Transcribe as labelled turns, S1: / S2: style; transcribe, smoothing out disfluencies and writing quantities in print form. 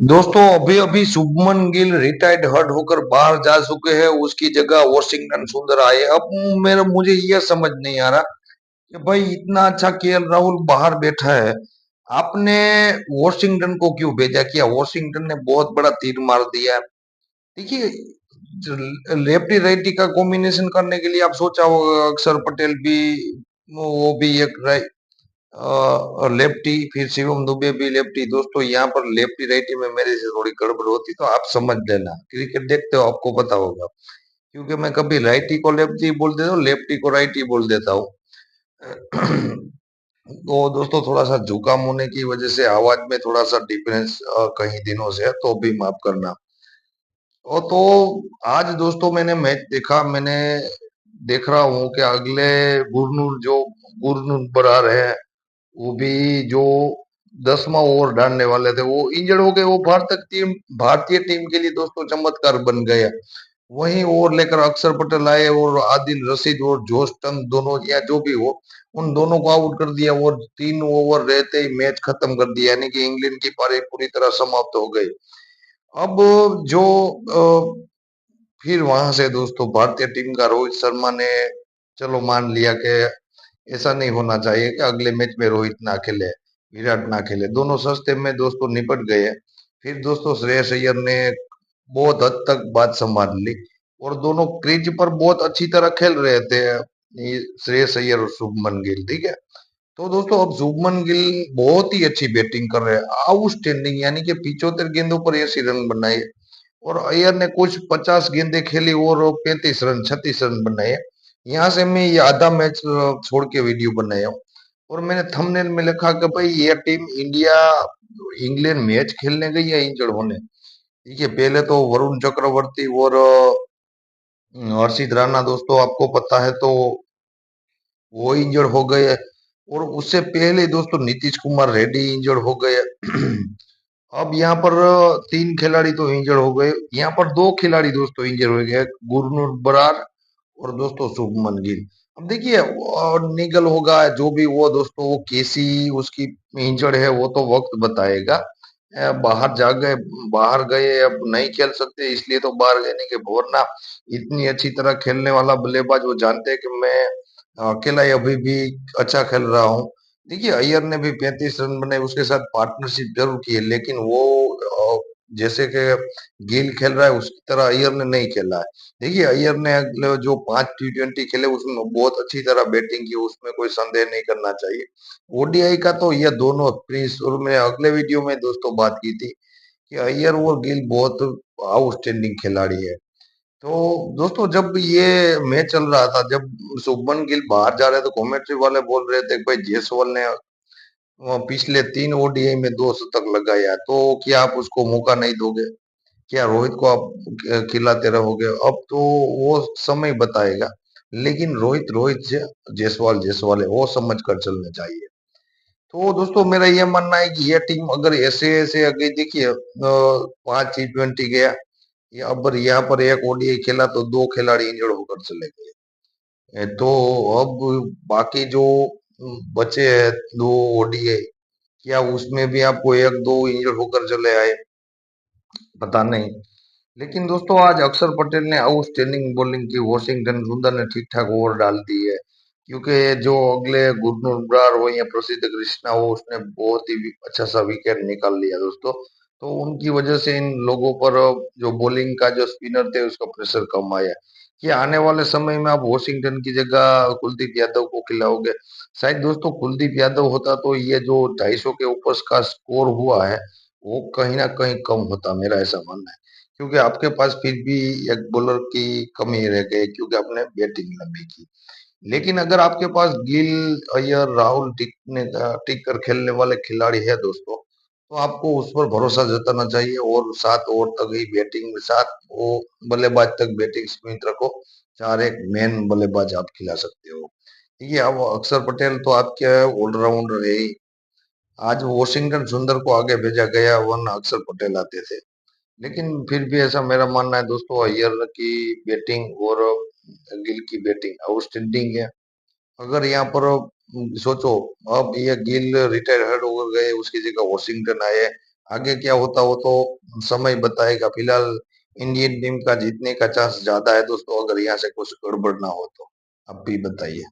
S1: दोस्तों अभी अभी शुभमन गिल रिटायर्ड हर्ट होकर बाहर जा चुके हैं। उसकी जगह वॉशिंगटन सुंदर आए। अब मेरा मुझे यह समझ नहीं आ रहा कि भाई इतना अच्छा केएल राहुल बाहर बैठा है, आपने वॉशिंगटन को क्यों भेजा? किया वॉशिंगटन ने बहुत बड़ा तीर मार दिया। देखिए, लेफ्टी राइटी का कॉम्बिनेशन करने के लिए आप सोचा होगा अक्षर पटेल भी, वो भी एक लेफ्टी, फिर शिवम दुबे भी लेफ्टी। दोस्तों यहाँ पर लेफ्टी राइटी में मेरे से थोड़ी गड़बड़ होती तो आप समझ लेना। क्रिकेट देखते हो आपको पता होगा, क्योंकि मैं कभी राइटी को लेफ्टी बोल देता हूँ, लेफ्टी को राइटी बोल देता हूँ। तो दोस्तों थोड़ा सा जुकाम होने की वजह से आवाज में थोड़ा सा डिफरेंस कई दिनों से है, तो भी माफ करना। और तो आज दोस्तों मैंने मैच देखा। मैंने देख रहा हूँ कि अगले गुरनूर बरार है, वो भी जो 10वां ओवर डालने वाले थे वो इंजर्ड हो गए। वो भारतीय टीम के लिए दोस्तों चमत्कार बन गया। वहीं ओवर लेकर अक्षर पटेल आए और आदिल रशीद और जोश टंग दोनों या जो भी हो, उन दोनों को आउट कर दिया और 3 ओवर रहते ही मैच खत्म कर दिया। यानी कि इंग्लैंड की पारी पूरी तरह समाप्त हो गई। अब जो फिर वहां से दोस्तों भारतीय टीम का रोहित शर्मा ने चलो मान लिया कि ऐसा नहीं होना चाहिए कि अगले मैच में रोहित ना खेले, विराट ना खेले। दोनों सस्ते में दोस्तों निपट गए। फिर दोस्तों श्रेयस अय्यर ने बहुत हद तक बात संभाल ली और दोनों क्रीज पर बहुत अच्छी तरह खेल रहे थे, ये श्रेयस अय्यर और शुभमन गिल। ठीक है, तो दोस्तों अब शुभमन गिल बहुत ही अच्छी बैटिंग कर रहे हैं, आउटस्टैंडिंग। यानी कि 75 गेंदों पर 80 रन बनाए और अय्यर ने कुछ 50 गेंदें खेली और 35 रन 36 रन बनाए। यहाँ से मैं ये आधा मैच छोड़ के वीडियो बनाया हूँ और मैंने थंबनेल में लिखा कि भाई ये टीम इंडिया इंग्लैंड मैच खेलने गई या इंजर्ड होने। देखिए, पहले तो वरुण चक्रवर्ती और हर्षित राणा दोस्तों आपको पता है, तो वो इंजर्ड हो गए। और उससे पहले दोस्तों नीतीश कुमार रेड्डी इंजर्ड हो गए। अब यहाँ पर 3 खिलाड़ी तो इंजर्ड हो गए। यहाँ पर 2 खिलाड़ी दोस्तों इंजर्ड हो गए, गुरनूर बरार और दोस्तों शुभमन गिल। अब देखिए और निगल होगा जो भी वो दोस्तों, वो केसी उसकी इंजर्ड है, वो तो वक्त बताएगा। बाहर गए, अब नहीं खेल सकते इसलिए तो बाहर गए, नहीं कि वरना इतनी अच्छी तरह खेलने वाला बल्लेबाज, वो जानते हैं कि मैं अकेला ही अभी भी अच्छा खेल रहा हूँ। देखिए अय्यर ने भी 35 रन बनाए, उसके साथ पार्टनरशिप जरूर की है, लेकिन वो जैसे कि गिल खेल रहा है उसकी तरह अय्यर ने नहीं खेला है। देखिए अय्यर ने अगले जो 5 T20 खेले उसमें बहुत अच्छी तरह बैटिंग की, उसमें कोई संदेह नहीं करना चाहिए। ओडीआई का तो ये दोनों प्रिंस, और मैं अगले वीडियो में दोस्तों बात की थी कि अय्यर और गिल बहुत आउटस्टैंडिंग खिलाड़ी है। तो दोस्तों जब ये मैच चल रहा था, जब शुभमन गिल बाहर जा रहे थे, कमेंट्री वाले बोल रहे थे कि भाई जायसवाल ने पिछले 3 ओडीआई में 2 शतक लगाया, तो क्या आप उसको मौका नहीं दोगे? क्या रोहित को आप खिलाते रहोगे? अब तो वो समय बताएगा। लेकिन रोहित रोहित से, जायसवाल जायसवाल है, वो समझ कर चलना चाहिए। तो दोस्तों मेरा ये मानना है कि ये टीम अगर ऐसे ऐसे अगर देखिए 5 T20 गया, या अब यहाँ पर एक ओडीआई खेला तो 2 खिलाड़ी इंजर्ड होकर चले गए। तो अब बाकी जो बचे हैं 2 ओडीआई, क्या उसमें भी आपको एक दो इंजर्ड होकर चले आए? पता नहीं। लेकिन दोस्तों आज अक्षर पटेल ने आउटस्टैंडिंग बॉलिंग की, वॉशिंगटन सुंदर ने ठीक ठाक ओवर डाल दी है। क्योंकि जो अगले गुरनूर ब्रार हो या प्रसिद्ध कृष्णा हो, उसने बहुत ही अच्छा सा विकेट निकाल लिया दोस्तों। तो उनकी वजह से इन लोगों पर जो बॉलिंग का जो स्पिनर थे उसका प्रेशर कम आया। कि आने वाले समय में आप वॉशिंगटन की जगह कुलदीप यादव को खिलाओगे? शायद दोस्तों कुलदीप यादव होता तो ये जो 250 के ऊपर का स्कोर हुआ है वो कहीं ना कहीं कम होता, मेरा ऐसा मानना है। क्योंकि आपके पास फिर भी एक बॉलर की कमी रह गई, क्योंकि आपने बैटिंग लंबी की। लेकिन अगर आपके पास गिल, अय्यर, राहुल टिक कर खेलने वाले खिलाड़ी है दोस्तों, तो आपको उस पर भरोसा जताना चाहिए और 7 ओवर तक ही बैटिंग में, 7 बल्लेबाज तक बैटिंग सीमित रखो। 4 एक मेन बल्लेबाज आप खिला सकते हो। ये अब अक्षर पटेल तो आपके ऑलराउंडर है ही। आज वॉशिंगटन सुंदर को आगे भेजा गया वरना अक्षर पटेल आते थे। लेकिन फिर भी ऐसा मेरा मानना है दोस्तों, अय्यर की बैटिंग और गिल की बैटिंग आउटस्टैंडिंग है। अगर यहाँ पर सोचो, अब ये गिल रिटायर हो गए, उसकी जगह वॉशिंगटन आए, आगे क्या होता वो तो समय बताएगा। फिलहाल इंडियन टीम का जीतने का चांस ज्यादा है दोस्तों, अगर यहाँ से कुछ गड़बड़ ना हो तो। आप भी बताइए।